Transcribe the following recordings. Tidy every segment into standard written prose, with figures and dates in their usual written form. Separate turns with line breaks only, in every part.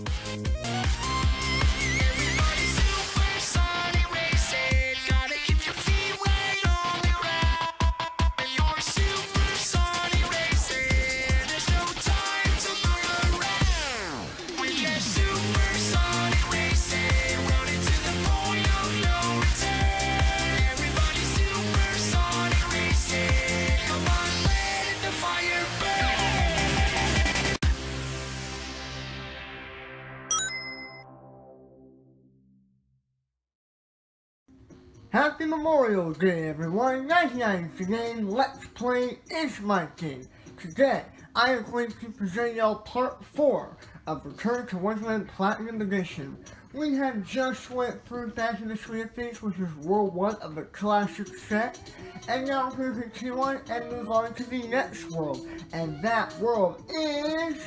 Everybody supersonic racing, gotta keep your feet right on the ground. When you're supersonic racing, there's no time to look around. When you're supersonic racing, running to the point of no return. Everybody supersonic racing, come on, let the fire burn.
Happy Memorial Day, everyone! 1990 game, Let's Play is my game. Today, I am going to present y'all part 4 of Return to Wonderland Platinum Edition. We have just went through Back in the Swing of Things, which is World 1 of the classic set, and now we're going to continue on and move on to the next world, and that world is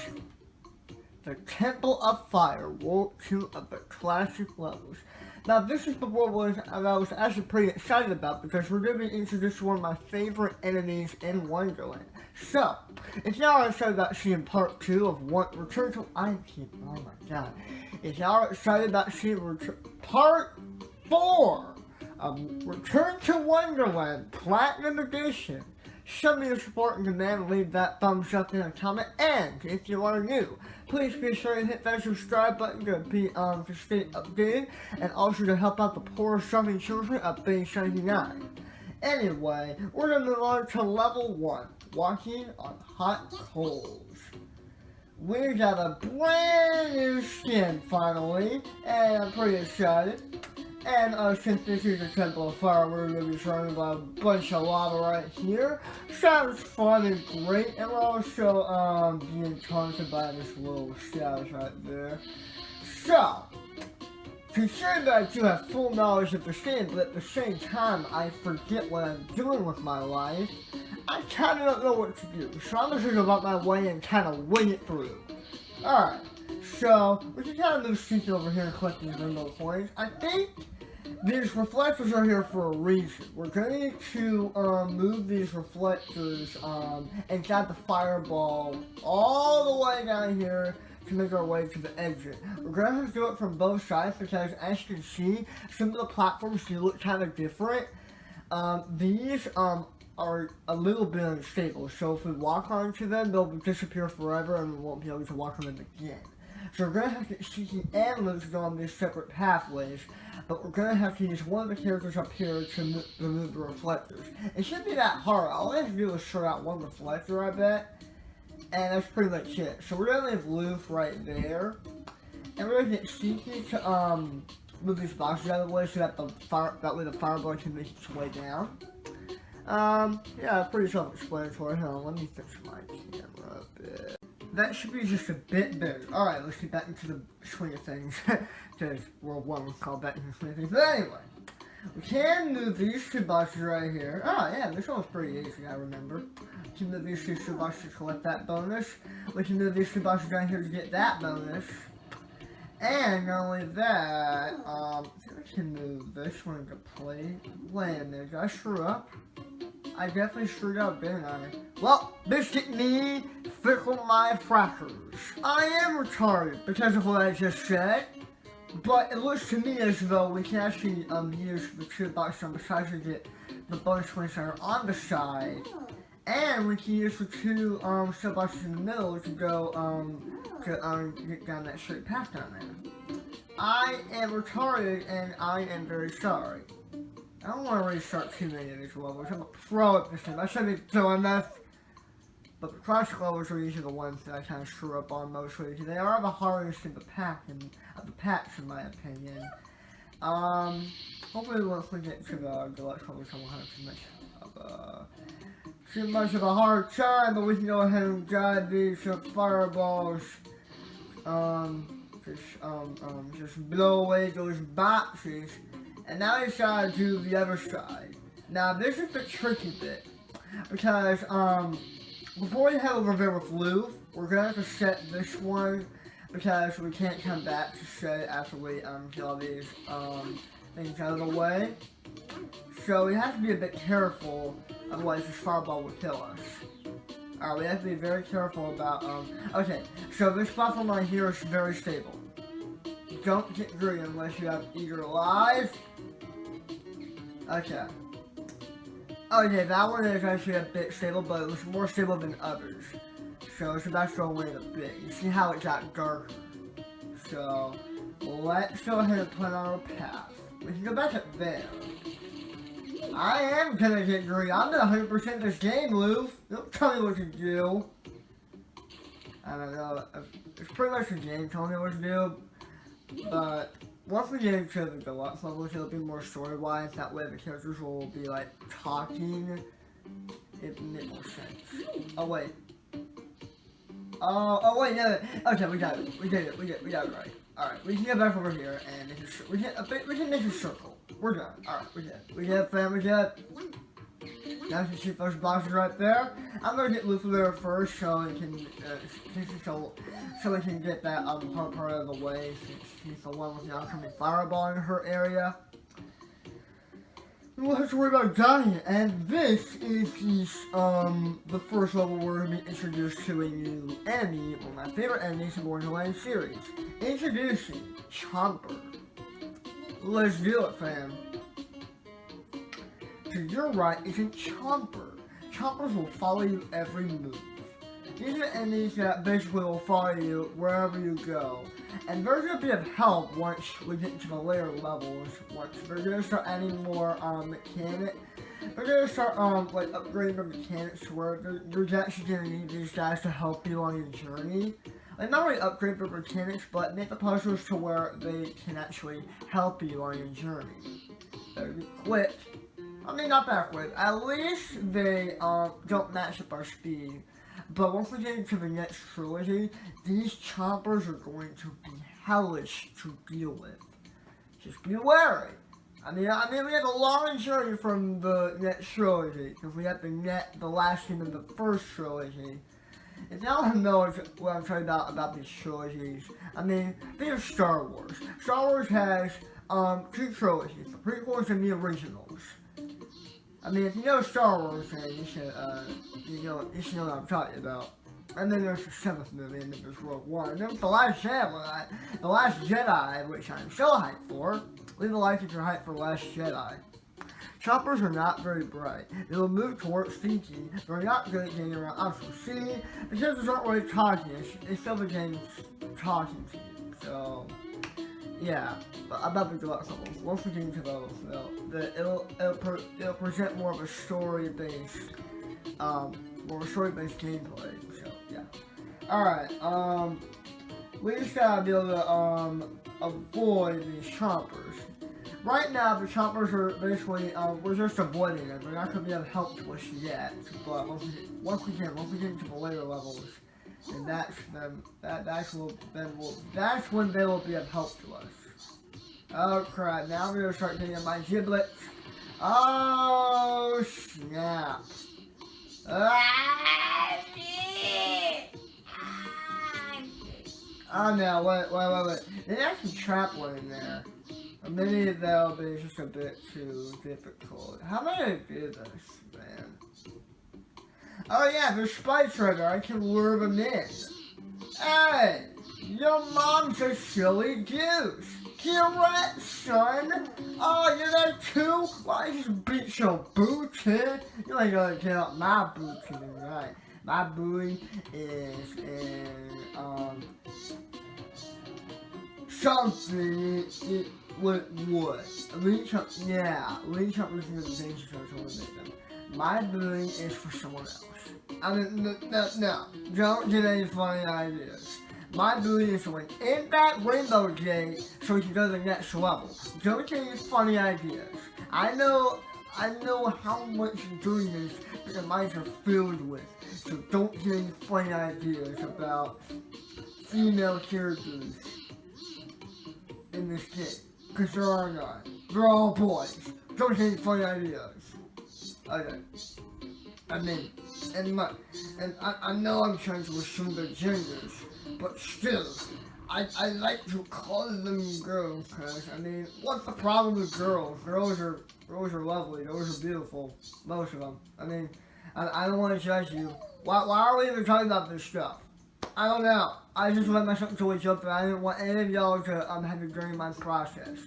the Temple of Fire, World 2 of the classic levels. Now, this is the world that I was actually pretty excited about because we're going to be introduced to one of my favorite enemies in Wonderland. So, if y'all are excited about seeing part 2 of Return to... oh my god. If y'all are excited about seeing part 4 of Return to Wonderland Platinum Edition, show me your support and demand, leave that thumbs up in a comment, and if you are new, please be sure to hit that subscribe button to stay updated, and also to help out the poor suffering children of Base 79. Anyway, we're going to move on to level 1, walking on hot coals. We got a brand new skin finally, and I'm pretty excited. And since this is a Temple of Fire, we're going to be surrounded by a bunch of lava right here. Sounds fun and great, and we're also being taunted by this little status right there. So, considering that I do have full knowledge of the game, but at the same time I forget what I'm doing with my life, I kind of don't know what to do. So I'm just going to go about my way and kind of wing it through. Alright, so we can kind of move streets over here and collect these rainbow coins. I think these reflectors are here for a reason. We're going to move these reflectors inside the fireball all the way down here to make our way to the exit. We're going to have to do it from both sides because, as you can see, some of the platforms do look kind of different. These are a little bit unstable, so if we walk onto them, they'll disappear forever and we won't be able to walk on them again. So we're going to have to see and move to go on these separate pathways, but we're going to have to use one of the characters up here to remove the reflectors. It shouldn't be that hard. All I have to do is sort out one reflector, I bet, and that's pretty much it. So we're going to leave Loof right there, and we're going to get Seeky to move these boxes out of the way so that that way the fireball can make its way down. Yeah, pretty self-explanatory. Hold on, let me fix my camera a bit. That should be just a bit better. Alright, let's get back into the swing of things. Because World 1 was called back into the swing of things. But anyway, we can move these two boxes right here. Oh yeah, this one was pretty easy, I remember. We can move these two boxes to collect that bonus. We can move these two boxes down here to get that bonus. And not only that, we can move this one into play. Land there. Did I screw up? I definitely screwed up, didn't I? Well, biscuit me, fickle my frackers. I am retarded because of what I just said, but it looks to me as though we can actually use the two boxes on the side to get the bonus points that are on the side, and we can use the two sub boxes in the middle to go get down that straight path down there. I am retarded and I am very sorry. I don't want to restart too many of these levels. I'm a pro at this game. I shouldn't be doing this. But the classic levels are usually the ones that I kind of screw up on mostly. They are the hardest in the packs, in my opinion. Hopefully once we get to the deluxe levels, I won't have too much of a hard time. But we can go ahead and guide these fireballs. Just blow away those boxes. And now I gotta do the other side. Now this is the tricky bit, because before we head over there with Loof, we're gonna have to set this one because we can't come back to set it after we get all these things out of the way. So we have to be a bit careful, otherwise this fireball will kill us. Alright, we have to be very careful about, okay, so this platform right here is very stable. Don't get greedy unless you have eagle eyes. Okay. Okay, that one is actually a bit stable, but it was more stable than others. So it's about to go away a bit. You see how it got darker. So, let's go ahead and put on our path. We can go back up there. I am gonna get greedy. I'm gonna 100% this game, Lou. Don't tell me what to do. I don't know. It's pretty much the game telling me what to do. But once we get into the deluxe levels, it'll be more story-wise. That way the characters will be like talking. It makes more sense. Oh wait. Oh wait, no. Okay, we got it. We did it. We got it right. Alright, we can get back over here and we can make a circle. We're done. Alright, we did, fam, we did. Now you can see those boxes right there. I'm gonna get Luffy there first so we can so we can get that part of the way since he's the one with the oncoming fireball in her area. We don't have to worry about dying, and this is the first level where we're being introduced to a new enemy, one of my favorite enemies in the Wonderland series. Introducing Chomper. Let's do it, fam. To your right is a Chomper. Chompers will follow you every move. These are enemies that basically will follow you wherever you go. And they're going to be of help once we get into the later levels. Once they're going to start adding more mechanics. They're going to start like upgrading the mechanics to where you're actually going to need these guys to help you on your journey. Like not really upgrade the mechanics, but make the puzzles to where they can actually help you on your journey. They're quick. I mean, not that quick. At least they don't match up our speed. But once we get into the next trilogy, these chompers are going to be hellish to deal with. Just be wary. I mean, we have a long journey from the next trilogy, because we have the last team in the first trilogy. If y'all don't know what I'm talking about these trilogies, I mean, think of Star Wars. Star Wars has two trilogies, the prequels and the originals. I mean, if you know Star Wars, then you should know what I'm talking about. And then there's the seventh movie, and then there's Rogue One. And then the Last Jedi, which I'm so hyped for. Leave a like if you're hyped for Last Jedi. Choppers are not very bright. They will move towards thinking. They're not good at getting around option C. The characters aren't really talking. It's still the game's talking to you. So, yeah. But about the deluxe levels. Once we get into those, it'll present more of a story-based, gameplay. So, yeah. Alright, we just gotta be able to, avoid these chompers. Right now, the chompers are basically, we're just avoiding them. They're not going to be of help to us yet. But once we get into the later levels, and that's when they will be of help to us. Oh crap, now we're going to start getting my giblets. Oh snap. Oh no, wait. They actually trapped one in there. Or maybe that'll be just a bit too difficult. How am I gonna do this, man? Oh yeah, there's spikes right there. I can lure them in. Hey! Your mom's a silly goose. Correct, son. Oh, you're there too? Why you just beat your booty? You ain't gonna get out my booty tonight. My booty is in, something with wood. Lean chump, yeah. Lean chump is in the danger zone to eliminate them. My booty is for someone else. I mean, no. Don't get any funny ideas. My booty is to win in that rainbow gate so we can go to the next level. Don't get any funny ideas. I know how much doing this your minds are filled with. So don't get any funny ideas about female characters in this game. Because there are none. They're all boys. Don't get any funny ideas. Okay. I mean, I know I'm trying to assume their genders, but still, I like to call them girls, because, I mean, what's the problem with girls? Girls are lovely, girls are beautiful, most of them. I mean, I don't want to judge you, Why are we even talking about this stuff? I don't know. I just let myself enjoy something. I didn't want any of y'all to have to during my process.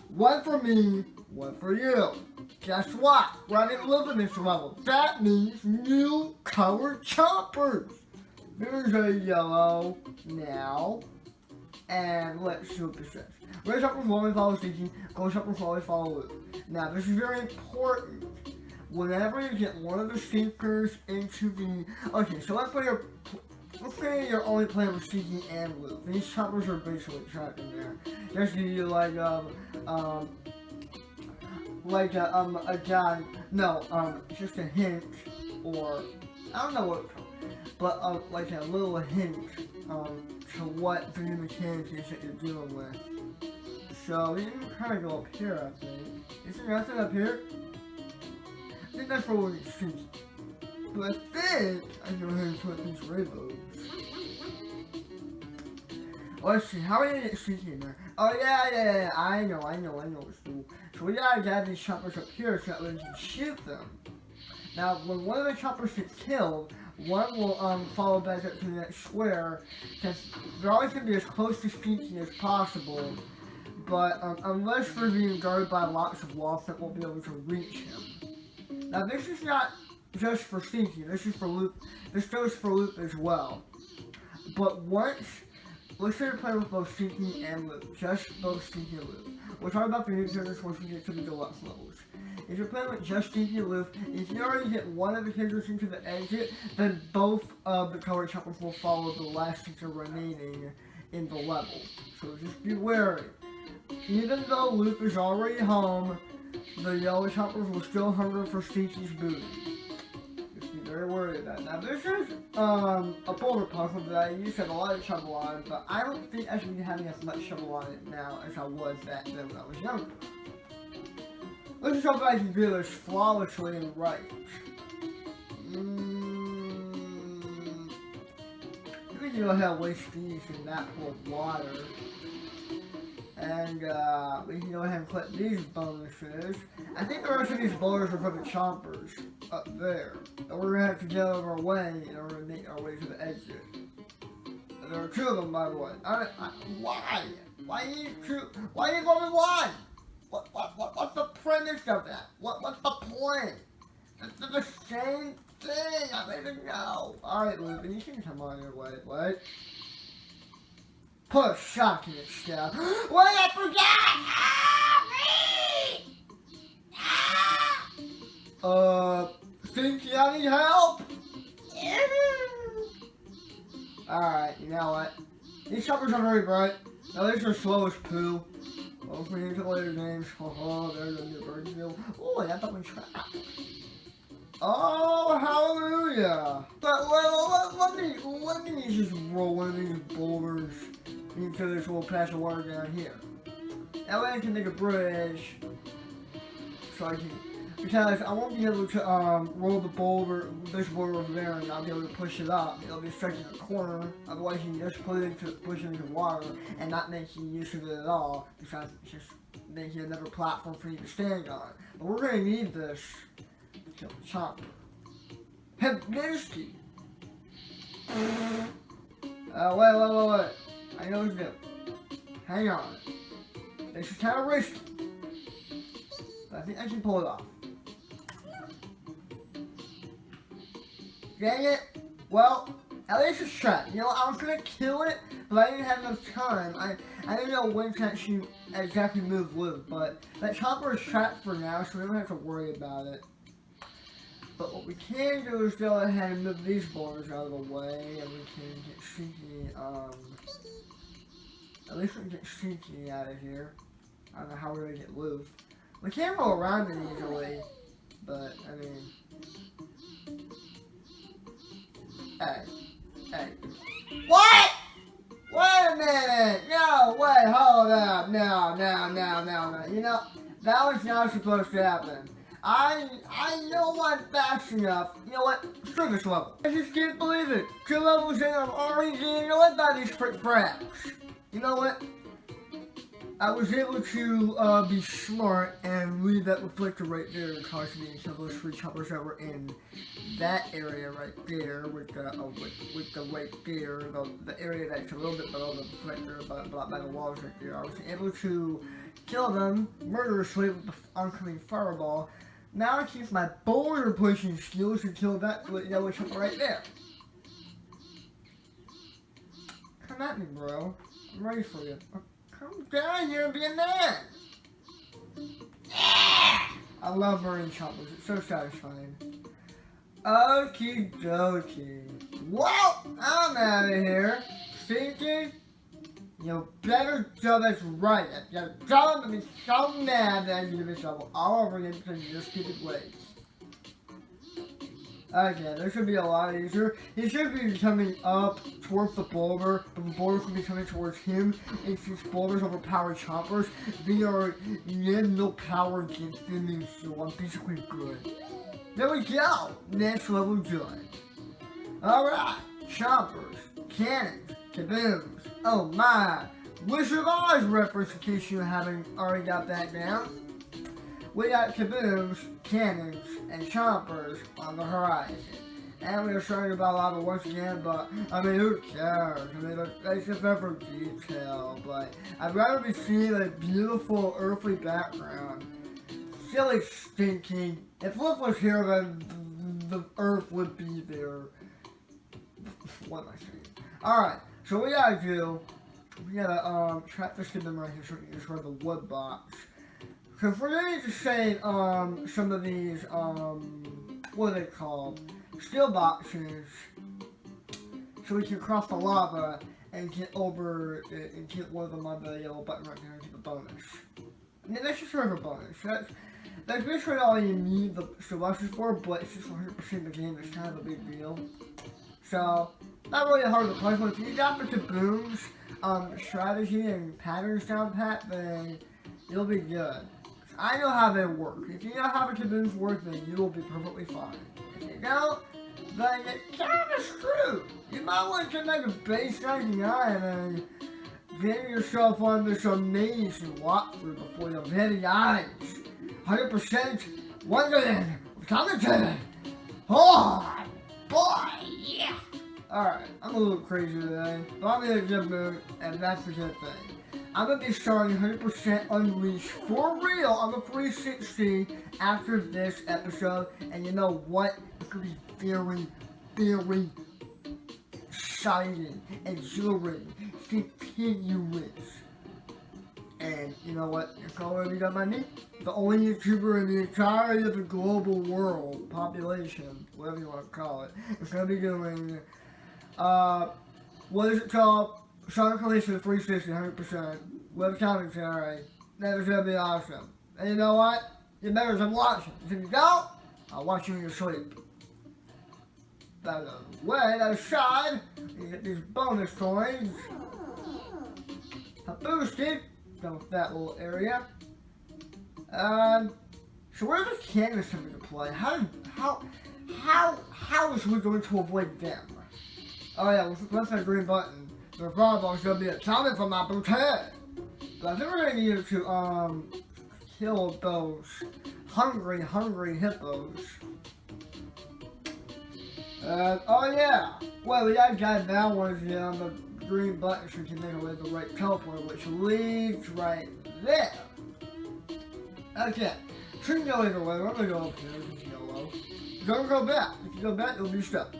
One for me, one for you. Guess what? We're having live in this level. That means new colored choppers. There's a yellow now. And let's see what this says. Red chopper slowly follow Stinky, gold chopper slowly follow Luke. Now this is very important. Whenever you get one of the stinkers into the... Okay, so let's say you're only playing with Stinky and Luke. These choppers are basically trapped in there. Just give you a guy, no, just a hint, or, I don't know what it's called, but, like a little hint, to what the new mechanic is that you're dealing with. So, you can kind of go up here, I think. Is there nothing up here? I think that's where we're going to see. But I think I can go ahead and put these rainbows. Let's see, how are we gonna get Stinky in there? Oh yeah, I know it's cool. So we gotta have these choppers up here so that we can shoot them. Now, when one of the choppers gets killed, one will follow back up to the next square, because they're always gonna be as close to Stinky as possible. But unless they're being guarded by lots of walls that won't be able to reach him. Now this is not just for Stinky, this is for Loop. This goes for Loop as well. But once, let's say you're playing with both Stinky and Loop, just both Stinky and Loop. We'll talk about the new characters once we get to the deluxe levels. If you're playing with just Stinky and Loop, if you already get one of the characters into the exit, then both of the colored choppers will follow the last teacher remaining in the level. So just be wary. Even though Loop is already home, the yellow choppers will still hunger for Stinky's booty. Just be very worried about that. Now this is a boulder puzzle that I used to have a lot of trouble on, but I don't think I should be having as much trouble on it now as I was back then when I was younger. Let's just hope I can do this flawlessly and right. We can go ahead and waste these in that pool of water. And we can go ahead and put these bonuses. I think the rest of these boulders are for the choppers up there. And we're gonna have to get out of our way in order to make our way to the exit. And there are two of them, by the way. Why? Why you two? Why you going one? What's the premise of that? What's the point? It's the same thing. I don't even know. Alright, Lupin, you can come on your way, right? Put a shock in it, Steph. Wait, I forgot! Stinky, I need help? Alright, you know what? These choppers are very bright. Now these are slow as poo. Hopefully into later games. Oh, there's a new bird deal. Oh, I got that one trapped. Oh, hallelujah! But let me just roll one of these boulders into this little patch of water down here. That way I can make a bridge, so I can, because I won't be able to roll the boulder, this boulder over there, and I'll be able to push it up. It'll be stuck in the corner. Otherwise, you can just push it into water and not making use of it at all, because it's just making another platform for you to stand on. But we're gonna need this. Kill the chopper. Hebnisky! Wait. I know what to do. Hang on. This is kind of risky. But I think I can pull it off. Dang it. Well, at least it's trapped. You know, I was gonna kill it, but I didn't have enough time. I didn't know when to actually exactly move Luke, but that chopper is trapped for now, so we don't have to worry about it. But what we can do is go ahead and move these boulders out of the way, and we can get Stinky, at least we can get Stinky out of here. I don't know how we're gonna get Luke. We can't roll around it easily, but, I mean... Hey. What?! Wait a minute! No, wait, hold up. No. You know, that was not supposed to happen. I know I'm fast enough. You know what? Screw this level. I just can't believe it. 2 levels in, I'm already getting annoyed by these frick fraps. You know what? I was able to be smart and leave that reflector right there and cause me some of those three choppers that were in that area right there with the right there, the area that's a little bit below the reflector by the walls right there. I was able to kill them murderously with the oncoming fireball. Now I use my boulder pushing skills to kill that yellow chopper right there. Come at me, bro. I'm ready for you. Come down here and be a man. I love burning choppers. It's so satisfying. Okie dokie. Well, I'm out of here. Stinky, you better do this right. You don't make me so mad that I need to be shovel all over again because of your stupid ways. Okay, this should be a lot easier. He should be coming up towards the boulder, but the boulder should be coming towards him. And since boulders overpower choppers, they have no power against them, so I'm basically good. There we go! Next level done. Alright, choppers, cannons, kabooms, oh my! Wizard of Oz reference in case you haven't already got that down. We got kabooms, cannons, and choppers on the horizon. And we are sorry about lava once again, but I mean, who cares? I mean, that's just there for detail, but I'd rather be seeing a beautiful earthly background. Silly stinking. If Liv was here, then the earth would be there. What am I saying? Alright, so what we gotta do, we gotta trap this kid right here so we can destroy the wood box. So if we're going to say, some of these, what are they called? Steel boxes, so we can cross the lava and get over and get one of them on the yellow button right there and get the bonus. And that's just sort of a bonus. That's basically all you need the steel boxes for, but it's just 100% the game. It's kind of a big deal. So, not really hard to play, but if you got the kabooms, strategy and patterns down pat, then you'll be good. I know how they work. If you know how the kabooms work, then you will be perfectly fine. If you don't, then you're kind of screwed. You might want to make a base 99 and get yourself on this amazing walkthrough before your very eyes. 100% Wonderland commented. Oh, boy, yeah. Alright, I'm a little crazy today, but I'm in a good mood, and that's a good thing. I'm going to be starting 100% Unleashed for real on the 360 after this episode. And you know what? It's going to be very, very exciting, exhilarating, continuous. And you know what? It's already got my name. The only YouTuber in the entirety of the global world, population, whatever you want to call it. It's going to be doing, what is it called? Sonic Unleashed for the 360, 100%. Web commentary. That is gonna be awesome. And you know what? You better than watching. If you don't, I'll watch you in your sleep. That way, that aside, you get these bonus coins. Boosted. Done with that little area. So where's the canvas coming to play? How is we going to avoid them? Oh yeah, let's that green button. The fireball is gonna be a comment from my bouquet. But I think we're gonna need to kill those hungry hippos. Oh yeah. Well, we gotta guide that one on the green button so we can make our way to the right teleport, which leads right there. Okay. Shouldn't go either way. We're gonna go up here. It's yellow. Don't go back. If you go back, you'll be stuck.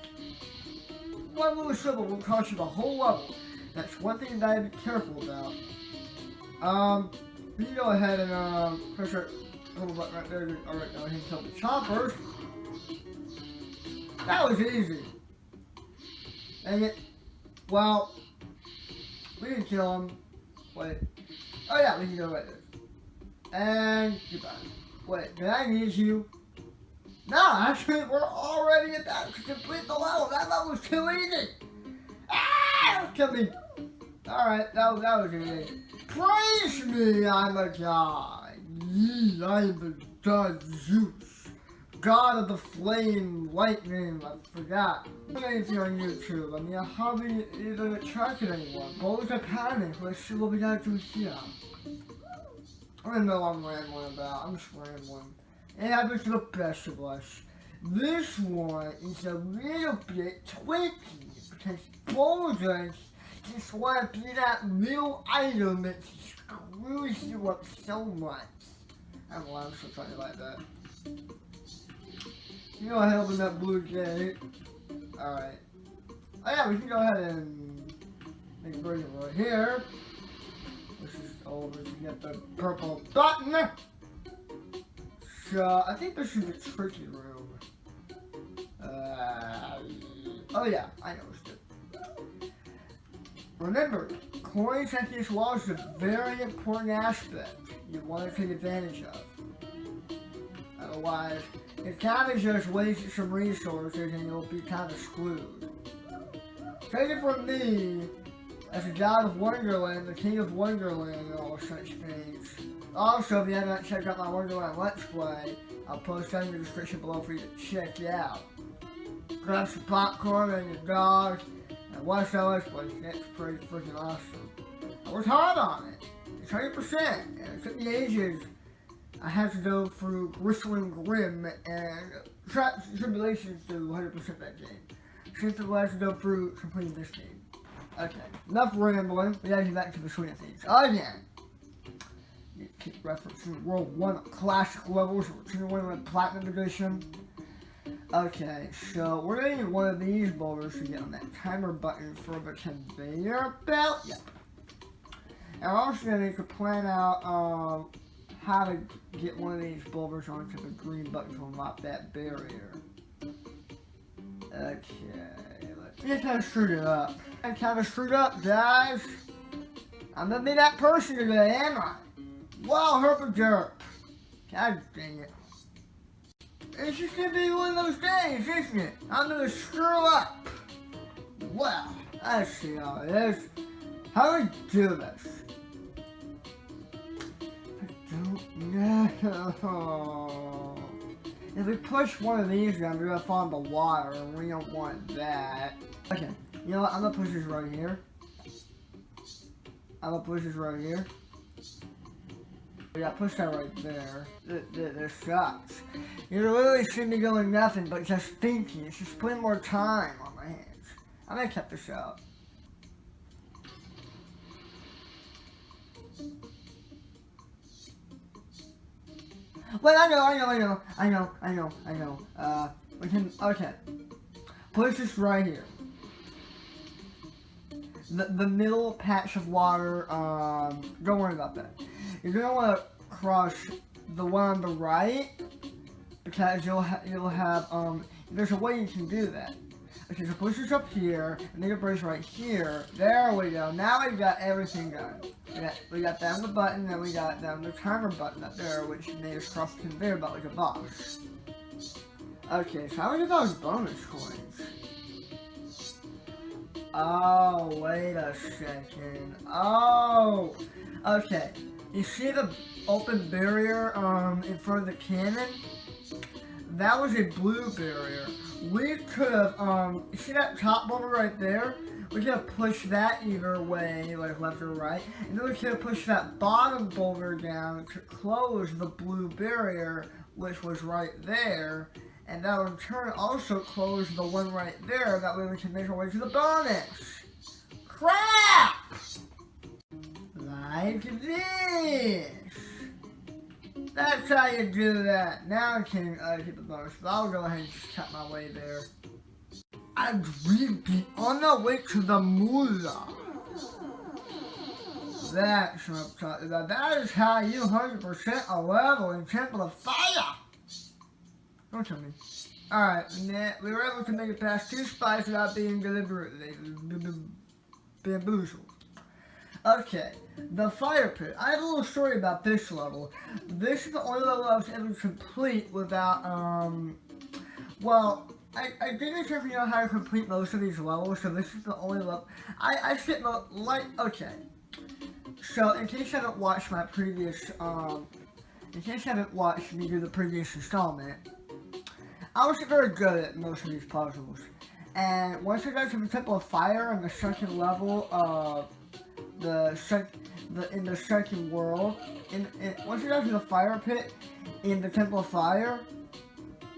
One little swivel will cost you the whole level. That's one thing that I have to be careful about. You can go ahead and push that little button right there. Alright, now I can kill the choppers. That was easy. Dang it. Well, we can kill him. Wait. Oh yeah, we can go right there. And goodbye. Wait, did I need you? No, actually, we're already at that to complete the level. That level was too easy. Ah, kill me. Alright, that was easy. Praise me, I'm a god. Ye, I am the god Zeus. God of the flame, lightning, I forgot. Anything on YouTube, I mean, I hardly even attracted anyone. But with a panic, let's see what we gotta do here. I don't know what I'm rambling about. I'm just rambling. It happens to the best of us. This one is a little bit tricky because boulders just want to be that little item that screws you up so much. I don't know why I'm so funny like that. You know, I open that blue gate. Alright. Oh yeah, we can go ahead and make a version right here. This is over to get the purple button. So, I think this is the tricky room. Oh yeah, I know it's good. Remember, coins at these walls is a very important aspect you want to take advantage of. Otherwise, it kind of just wastes some resources and you'll be kind of screwed. Take it from me, as a god of Wonderland, the king of Wonderland, and all such things. Also, if you haven't checked out my Wonderland Let's Play, I'll post that in the description below for you to check out. Grab some popcorn and your dogs, and watch that Let's Play. It's pretty freaking awesome. I worked hard on it. It's 100%, and it took me ages. I had to go through Bristling Grim and traps and tribulations to 100% that game. Since I had to go through completing this game. Okay, enough rambling. We gotta get back to the swing of things. Again, you keep referencing World 1 Classic levels, which is one with Platinum Edition. Okay, so we're gonna need one of these boulders to get on that timer button for the conveyor belt. Yep. And we're also gonna need to plan out how to get one of these boulders onto the green button to unlock that barrier. Okay, let's kind of screwed it up. I kind of screwed up, guys. I'm gonna be that person today, am I? Wow, herp a derp. God dang it. It's just gonna be one of those days, isn't it? I'm gonna screw up. Well, I see how it is. How do we do this? I don't know. If we push one of these down, we're gonna fall in the water, and we don't want that. Okay, you know what? I'm gonna push this right here. I'm gonna push this right here. Yeah, push that right there. This sucks. You literally see me doing nothing but just thinking. It's just putting more time on my hands. I'm gonna cut this out. Wait, I know. We can, okay. Push this right here. The middle patch of water, don't worry about that. You're gonna want to crush the one on the right, because you'll have, there's a way you can do that. Okay, so push this up here, and then you push right here. There we go. Now we got everything done. We got down the button, and we got down the timer button up there, which made us cross the conveyor belt like a boss. Okay, so how do we get those bonus coins? Oh, wait a second. Oh, okay. You see the open barrier in front of the cannon? That was a blue barrier. We could have, you see that top boulder right there? We could have pushed that either way, like left or right. And then we could have pushed that bottom boulder down to close the blue barrier, which was right there. And that would in turn also close the one right there. That way we can make our way to the bonus. Crap! Like this. That's how you do that. Now I can get the bonus, but I'll go ahead and just cut my way there. I'd really be on the way to the moolah. That's what I'm talking about. That is how you 100% a level in Temple of Fire. Don't tell me. Alright, we were able to make it past 2 spies without being deliberately bamboozled. Okay, the fire pit. I have a little story about this level. This is the only level I was able to complete without, well, I didn't exactly know how to complete most of these levels, so this is the only level. I sit okay. So, in case you haven't watched my previous, in case you haven't watched me do the previous installment, I wasn't very good at most of these puzzles. And once I got to the Temple of Fire and the second level of in the second world, once you got to the fire pit in the Temple of Fire,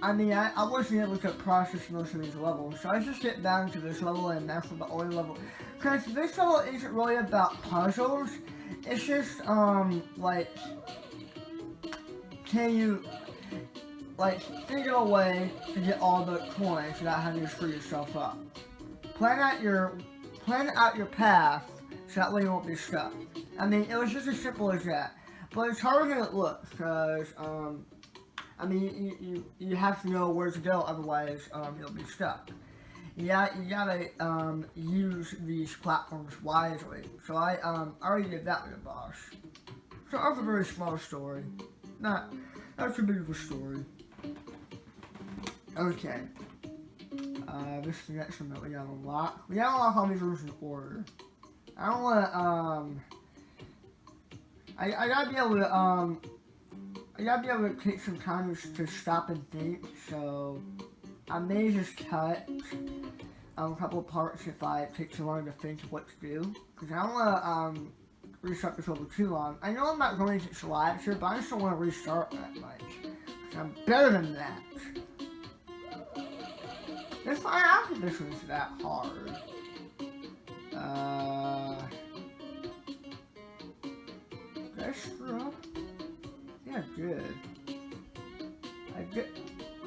I mean, I wasn't able to process most of these levels, so I just get down to this level, and that's the only level. Because this level isn't really about puzzles, it's just, like, can you, like, figure a way to get all the coins without having to screw yourself up. Plan out your path, so that way you won't be stuck. I mean, it was just as simple as that. But it's harder than it looks, because, I mean, you have to know where to go, otherwise, you'll be stuck. You gotta, use these platforms wisely. So I already did that with the boss. So that's a very small story. Not too big of a story. Okay. This is the next one that we gotta unlock. We gotta unlock all these rooms in order. I don't wanna, I gotta be able to, take some time to stop and think, so I may just cut a couple of parts if I take too long to think of what to do, because I don't wanna, restart this over too long. I know I'm not going to get lives here, but I just don't want to restart that much, because I'm better than that. This one, I don't think this one's that hard. Did I screw up? Yeah, good. I did.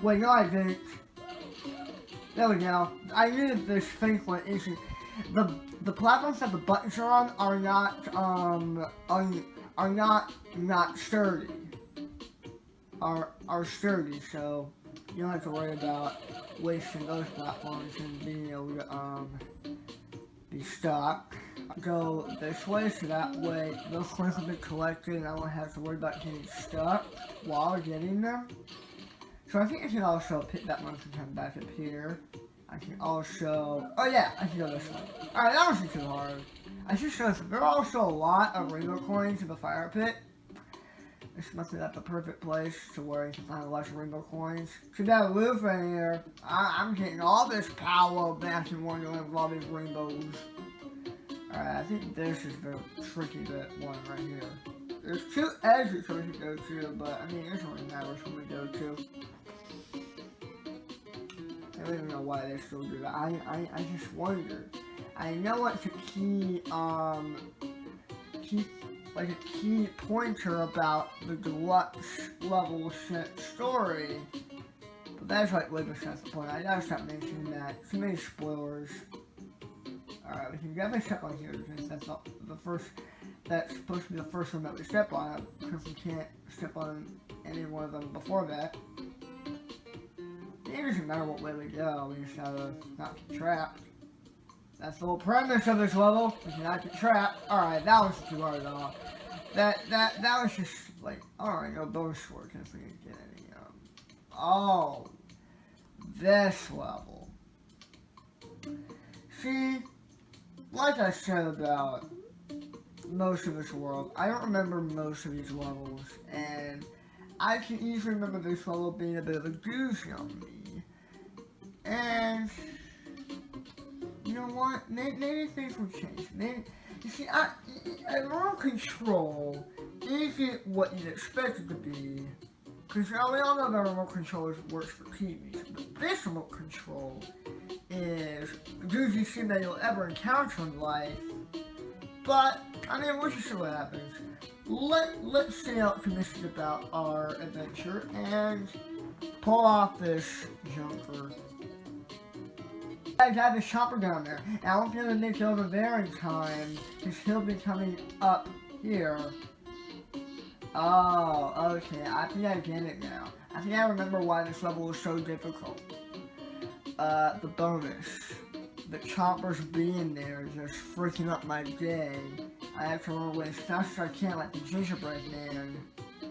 Wait, no, I didn't. There we go. I knew that this thing one isn't. The platforms that the buttons are on are not sturdy. Are sturdy, so you don't have to worry about wasting those platforms and being able to be stuck. Go this way, so that way those coins will be collected and I won't have to worry about getting stuck while getting them. So I think I can also pick that one sometime back up here. I can also, oh yeah, I can go this way. Alright, that wasn't too hard. I should show this. There are also a lot of rainbow coins in the fire pit. This must be like the perfect place to where you can find a lot of rainbow coins. See that roof right here? I'm getting all this power back in Wonderland with all these rainbows. Alright, I think this is the tricky bit one right here. There's two exits we can go to, but I mean, it doesn't really matter which one we go to. I don't even know why they still do that. I just wonder. I know it's a key pointer about the deluxe level story. But that's like way besides the point. I gotta stop mentioning that. Too many spoilers. Alright, we can definitely step on here because that's not the first. That's supposed to be the first one that we step on, because we can't step on any one of them before that. It doesn't matter what way we go, we just gotta not get trapped. That's the whole premise of this level, we cannot get trapped. Alright, that was too hard at all. That was just like, alright, no bonus score, if we can get any, oh, this level. See, like I said about most of this world, I don't remember most of these levels, and I can easily remember this level being a bit of a doozy on me. And you know what? Maybe things will change. Maybe, you see, remote control isn't what you'd expect it to be. Because we all know that remote control works for TVs, but this remote control is the dooziest thing that you'll ever encounter in life. But I mean, we'll just see what happens. Let's stay optimistic about our adventure and pull off this jumper. I have this chopper down there, and I won't be able to make it over there in time, because he'll be coming up here. Oh, okay, I think I get it now. I think I remember why this level was so difficult. The bonus. The choppers being there just freaking up my day. I have to run away as fast as I can like the gingerbread man. So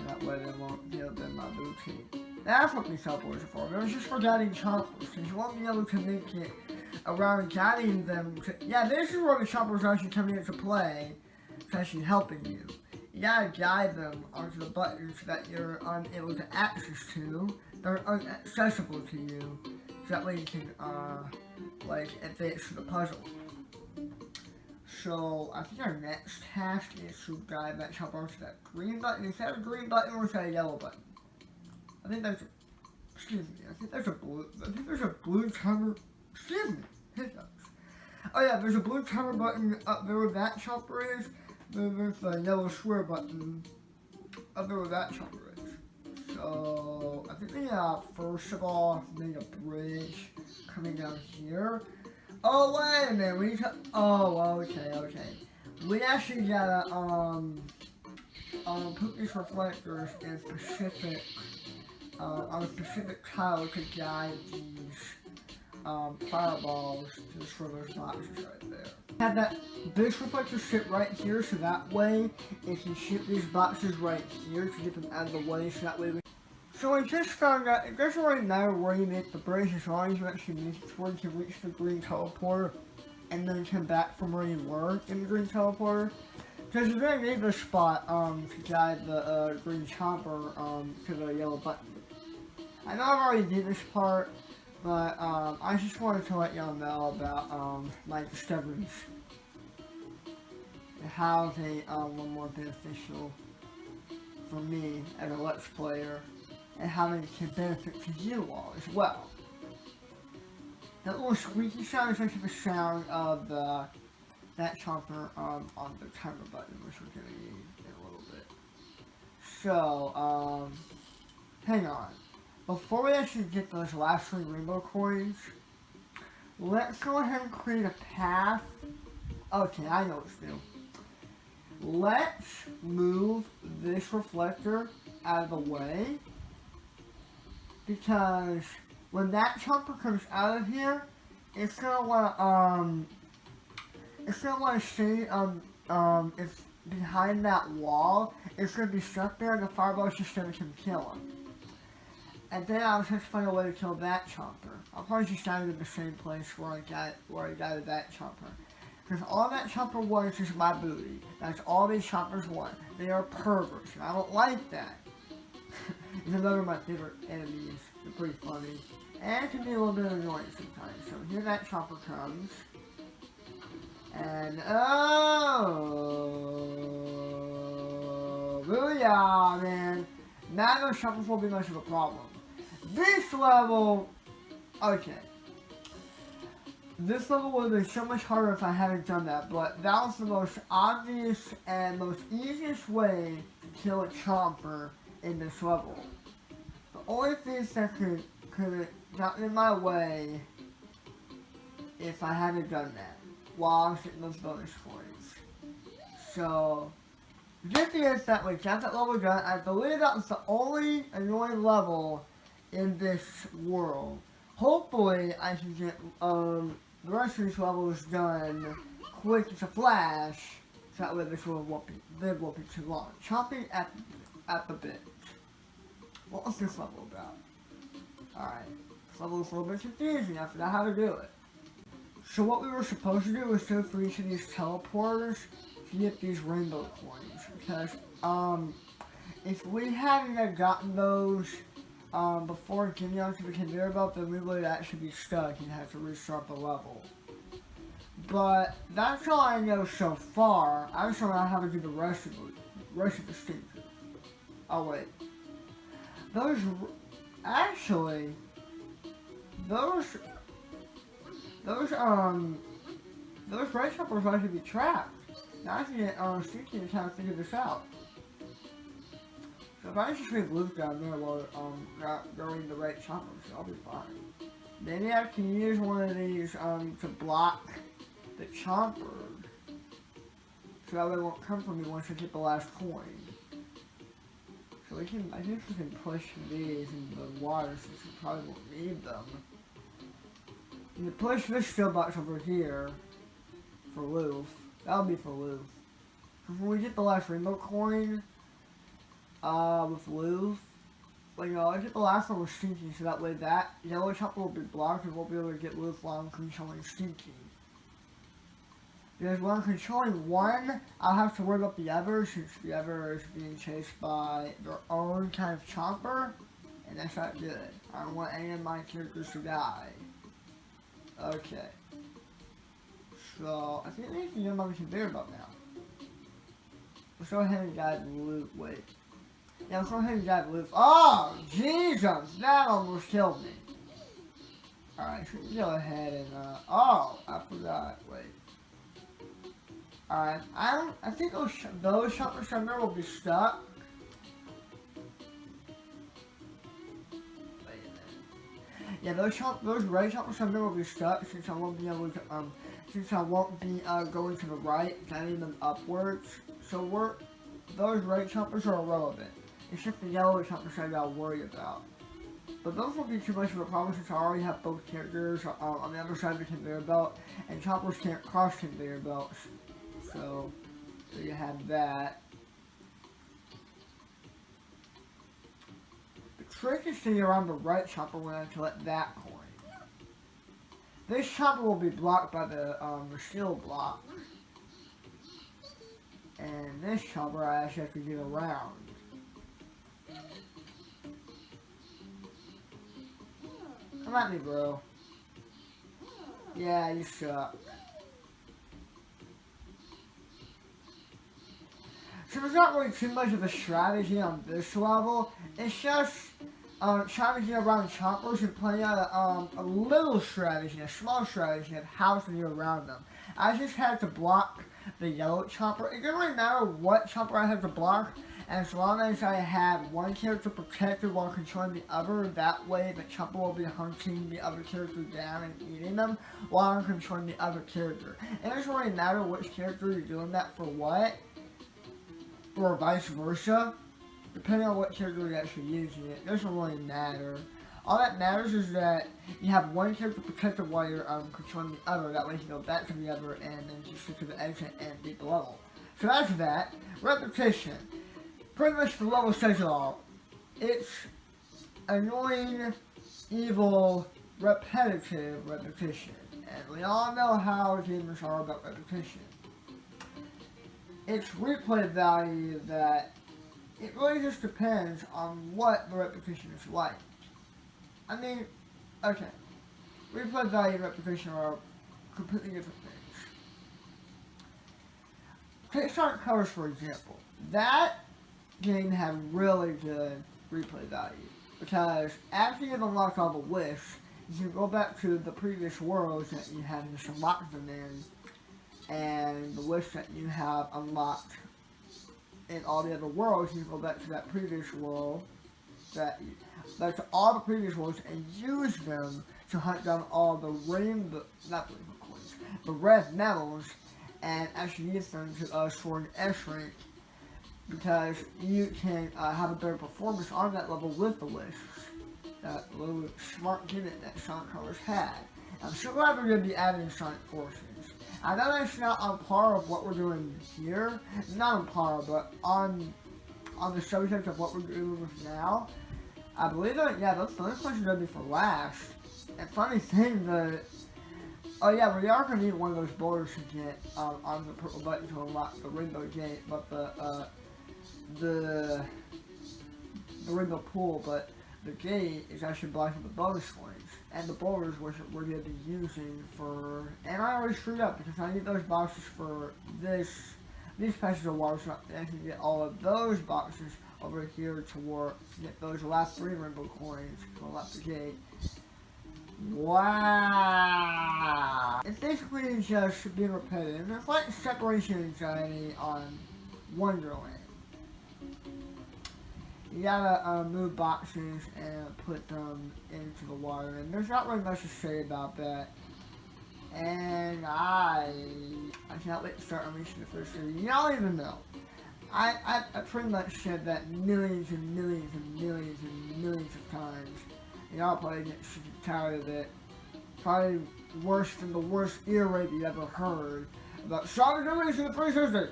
that way they won't give them my booty. That's what these teleporters are for. It was just for guiding choppers, because you won't be able to make it around guiding them to... Yeah, this is where the choppers are actually coming into play. It's actually helping you. You gotta guide them onto the buttons that you're unable to access to. They're inaccessible to you. So that way you can, like, advance to the puzzle. So I think our next task is to drive that chopper onto that green button. Is that a green button or is that a yellow button? I think that's a, excuse me, I think there's a blue timer, excuse me, hiccups. Oh yeah, there's a blue timer button up there where that chopper is. There's a yellow square button up there where that chopper is. So I think we first of all made a bridge coming down here. Oh wait a minute, we need to, oh okay. We actually gotta put these reflectors in specific on a specific tile to guide these fireballs to destroy those boxes right there. Have this reflector sit right here, so that way if you shoot these boxes right here to get them out of the way, so that way so I just found out it doesn't really matter where you make the bridge as long as you actually make it towards you reach the green teleporter and then come back from where you were in the green teleporter. Because you're gonna need this spot to guide the green chopper to the yellow button. I know I've already did this part, but I just wanted to let y'all know about my discoveries and how they were more beneficial for me as a Let's Player, and how they can benefit to you all as well. That little squeaky sound is actually the sound of that chopper on the timer button, which we're gonna use in a little bit. So, hang on. Before we actually get those last 3 rainbow coins, let's go ahead and create a path. Okay, I know what to do. Let's move this reflector out of the way, because when that chopper comes out of here, it's gonna wanna stay it's behind that wall. It's gonna be stuck there, and the fireball system can kill him. And then I'll just find a way to kill that chopper. I'll probably just stand in the same place where I got that chopper. Because all that chopper wants is my booty. That's all these choppers want. They are perverts, and I don't like that. Even though they're my favorite enemies, they're pretty funny. And it can be a little bit annoying sometimes. So here that chopper comes. And oh, booyah, man. Now those choppers won't be much of a problem. This level, okay. This level would have been so much harder if I hadn't done that, but that was the most obvious and most easiest way to kill a chomper in this level. The only things that could have gotten in my way if I hadn't done that while I was getting those bonus coins. So, just is that we got that level done. I believe that was the only annoying level in this world. Hopefully, I can get the rest of these levels done quick as a flash, so that way this world won't be too long. Chopping at the bit. What was this level about? Alright, this level is a little bit confusing. I forgot how to do it. So what we were supposed to do was go for each of these teleporters to get these rainbow coins. Because, if we hadn't gotten those before getting onto the conveyor belt, then we would actually be stuck and have to restart the level. But that's all I know so far. I just don't know how to do the rest of the stinkers. Oh wait, those red choppers will actually be trapped. Now I can get sneaky and kind of figure this out. So if I just leave Luke down there while not going the right choppers, I'll be fine. Maybe I can use one of these to block the chomper, so that way it won't come for me once I get the last coin. So I guess we can push these into the water since we probably won't need them. And to push this steel box over here for Loof. That'll be for Loof. Because when we get the last rainbow coin with Loof, like, I get the last one with Stinky, so that way that yellow chopper will be blocked and we'll be able to get Loof while I'm controlling Stinky. Because when I'm controlling one, I'll have to worry about the other, since the other is being chased by their own kind of chomper, and that's not good. I don't want any of my characters to die. Okay. So, I think we can get on the conveyor belt now. Let's go ahead and grab the loot. Wait. Yeah, let's go ahead and grab the loot. Oh, Jesus! That almost killed me. Alright, so we can go ahead and, oh, I forgot. Wait. Alright, I think those shoppers down there will be stuck. Wait a minute. Yeah, those red shoppers down there will be stuck since I won't be able to, going to the right, guiding them upwards. So those red choppers are irrelevant. It's just the yellow choppers I gotta worry about. But those won't be too much of a problem since I already have both characters on the other side of the conveyor belt, and choppers can't cross conveyor belts. So there you have that. The trick is to get around the right chopper when I collect that coin. This chopper will be blocked by the shield block. And this chopper I actually have to get around. Come at me, bro. Yeah, you suck. So there's not really too much of a strategy on this level. It's just trying to get around choppers and playing out a little strategy, a small strategy of how to get around them. I just had to block the yellow chopper. It doesn't really matter what chopper I have to block, as long as I have one character protected while controlling the other. That way the chopper will be hunting the other character down and eating them while I'm controlling the other character. It doesn't really matter which character you're doing that for what, or vice versa. Depending on what character you're actually using it, it doesn't really matter. All that matters is that you have one character protected while you're controlling the other. That way you can go back to the other and then just stick to the exit and beat the level. So that's that. Repetition. Pretty much the level says it all. It's annoying, evil, repetitive repetition. And we all know how gamers are about repetition. It's replay value that it really just depends on what the repetition is like. I mean, okay, replay value and repetition are completely different things. Take Sonic Colors for example. That game had really good replay value because after you've unlocked all the wishes, you can go back to the previous worlds that you had just unlocked them in, and the wish that you have unlocked in all the other worlds. You can go back to that previous world, back to all the previous worlds, and use them to hunt down all the not rainbow coins, the red medals, and actually use them to score an S rank, because you can have a better performance on that level with the wishes. That little smart gimmick that Sonic Colors had. I'm so glad we're going to be adding Sonic Forces. I know that's not on par of what we're doing here, not on par, but on the subject of what we're doing with now. I believe that, yeah, those questions are going to be for last. And funny thing, oh yeah, we are going to need one of those boulders to get on the purple button to unlock the rainbow gate, but the rainbow pool, but the gate is actually blocking the bonus coins. And the boulders which we're going to be using for, and I already screwed up because I need those boxes for these patches of water, so I can get all of those boxes over here to get those last 3 rainbow coins to unlock the gate. Wow! It's basically just being repetitive. It's like separation anxiety on Wonderland. You gotta move boxes and put them into the water, and there's not really much to say about that. And I cannot wait to start unleashing the first series. You don't even know. I pretty much said that millions and millions and millions and millions of times. And y'all probably get sick and tired of it. Probably worse than the worst ear rape you ever heard about Sonic Unleashed the first Thursday.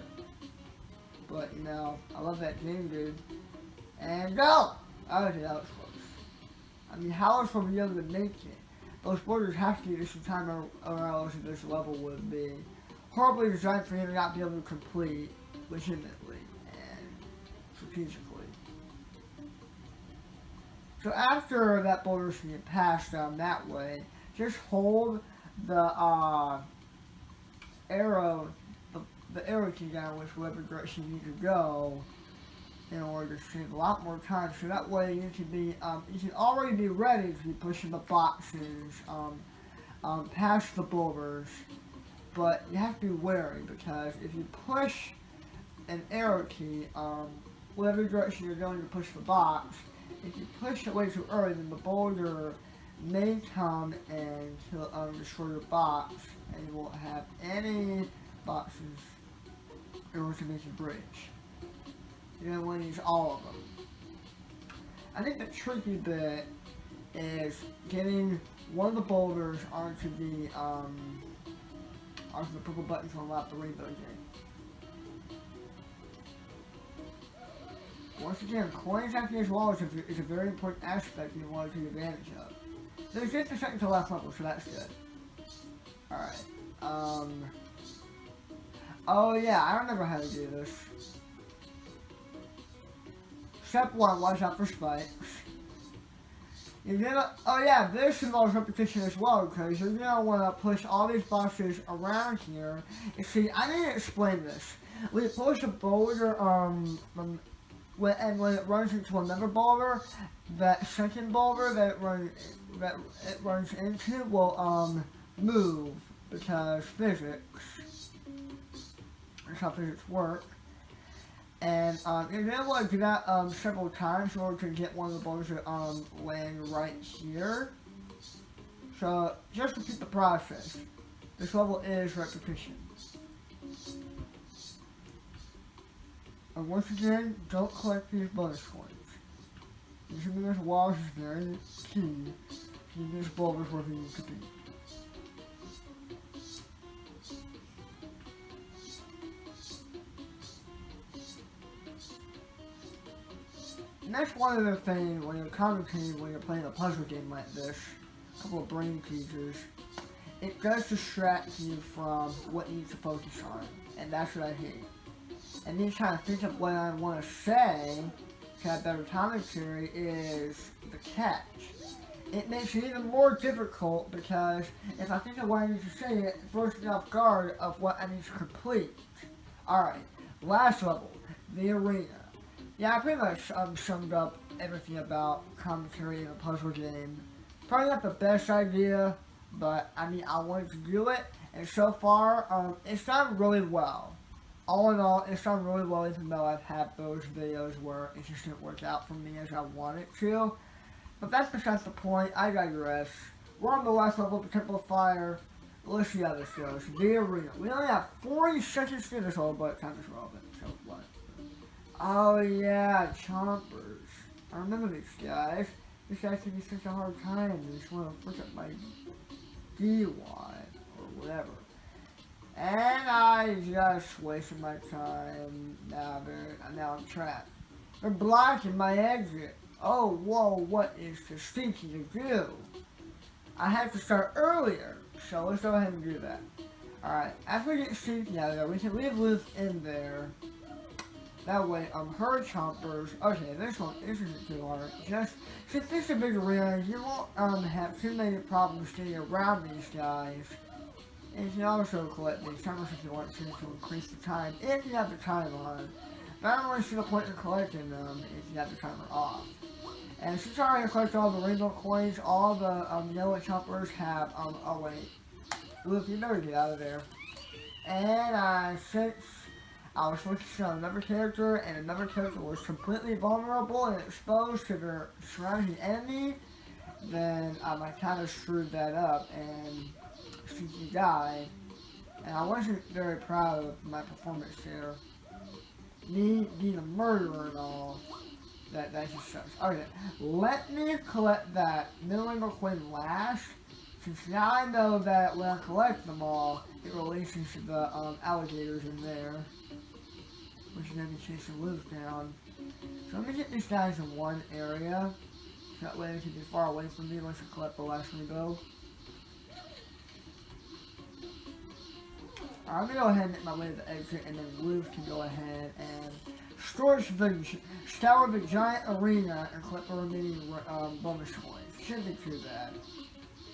But you know, I love that game, dude. And go! Okay, that was close. I mean, how else would we be able to make it? Those borders have to be some time or else this level would be horribly designed for you to not be able to complete legitimately and strategically. So after that boulder is passed down that way, just hold the arrow, the arrow key down with whatever direction you need to go in order to save a lot more time. So that way you can already be ready to be pushing the boxes past the boulders, but you have to be wary because if you push an arrow key, whatever direction you're going to push the box, if you push it way too early, then the boulder may come and destroy your box, and you won't have any boxes in order to make a bridge. You're going to want to use all of them. I think the tricky bit is getting one of the boulders onto the purple button to unlock the rainbow game. Once again, coins acting as well is a very important aspect you want to take advantage of. There's just a second to last level, so that's good. Alright, oh yeah, I remember how to do this. Step 1, watch out for spikes. Oh yeah, this involves repetition as well, because you're gonna want to push all these boxes around here. And see, I need to explain this. When you push a boulder, when it runs into another boulder, that second boulder that it runs into will move, because physics. That's how physics work. And you're gonna want to do that several times in order to get one of the boulders to land right here. So just repeat the process. This level is repetition. And once again, don't collect these bonus coins. Using those walls is very key to keep these boulders where they need to be. And that's one other thing when you're commentating, when you're playing a puzzle game like this, a couple of brain teasers, it does distract you from what you need to focus on, and that's what I hate. And me trying to think of what I want to say to have better commentary is the catch. It makes it even more difficult because if I think of what I need to say, it throws me off guard of what I need to complete. Alright, last level, the arena. Yeah, I pretty much summed up everything about commentary in a puzzle game. Probably not the best idea, but I mean, I wanted to do it, and so far, it's done really well. All in all, it's done really well, even though I've had those videos where it just didn't work out for me as I wanted to. But that's besides the point. I digress. We're on the last level of the Temple of Fire. Let's see how this goes. The arena. We only have 40 seconds to this level, but time is relevant. So what? Oh yeah, chompers. I remember these guys. This guys give me such a hard time. They just want to frick up my DY or whatever. And I just wasted my time. Now I'm trapped. They're blocking my exit. Oh, whoa, what is this thinking to do? I had to start earlier, so let's go ahead and do that. Alright, after we get Stinky out of there, we can leave Luke in there. That way, her chompers. Okay, this isn't too hard. Just since this is a big arena, you won't have too many problems getting around these guys. And you can also collect these timers if you want to increase the time if you have the timer on. But I don't really see the point in collecting them if you have the timer off. And since I already collected all the rainbow coins, all the yellow choppers have oh wait, Luke, you better get out of there. And since I was focusing on another character, and another character was completely vulnerable and exposed to their surrounding enemy, then I kind of screwed that up, and Stinky died. And I wasn't very proud of my performance here. Me being a murderer and all, that just sucks. Okay, let me collect that middle rainbow coin last, since now I know that when I collect them all, it releases the alligators in there, which is going to be chasing Luke down. So let me get these guys in one area, so that way they can be far away from me once I collect the last rainbow. I'm going to go ahead and make my way to the exit, and then Luke can go ahead and scour the giant arena and collect the remaining bonus coins. Shouldn't be too bad.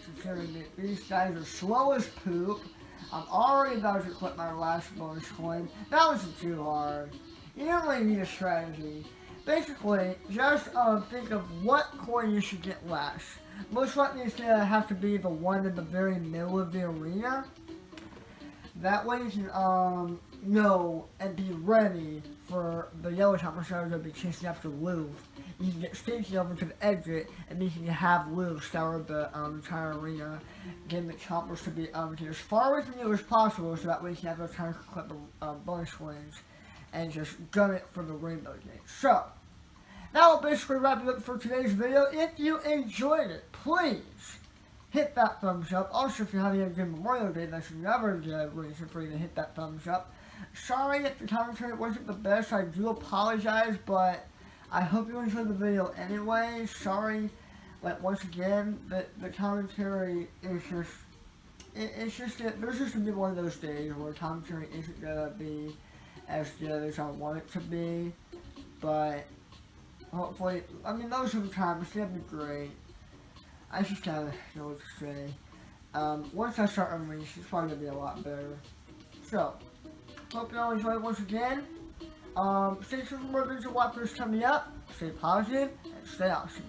Considering that these guys are slow as poop, I'm already about to clip my last bonus coin. That wasn't too hard. You don't really need a strategy. Basically, just think of what coin you should get last. Most likely it's going to have to be the one in the very middle of the arena. That way you can know and be ready for the yellow chopper stars to be chasing after Louvre. You can get safety over to the exit, and you can have Louvre scour the entire arena, getting the choppers to be get as far away from you as possible, so that way you can have those time to clip the bonus coins and just gun it for the rainbow gate. So that will basically wrap it up for today's video. If you enjoyed it, please hit that thumbs up. Also, if you're having a good Memorial Day, that's another good reason for you to hit that thumbs up. Sorry if the commentary wasn't the best. I do apologize, but I hope you enjoyed the video anyway. Sorry, like, once again, the commentary is just, there's just gonna be one of those days where commentary isn't gonna be as good as I want it to be, but hopefully, I mean, those are the times, it's gonna be great. I just gotta know what to say. Once I start Unleash, it's probably gonna be a lot better. So, hope you all enjoyed once again. Stay tuned for more videos and walkthroughs coming up. Stay positive and stay awesome.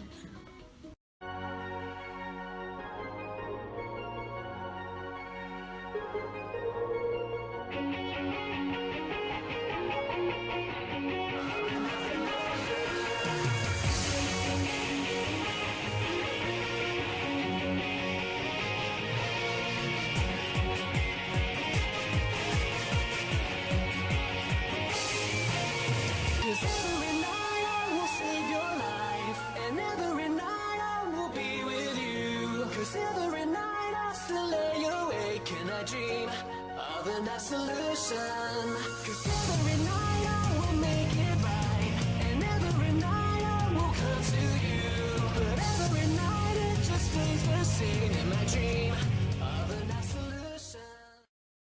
Cause every night I will save your life, and every night I will be with you. Cause every night I still lay awake and I dream of a nice solution. Cause every night I will make it right, and every night I will come to you. But every night it just stays the same in my dream.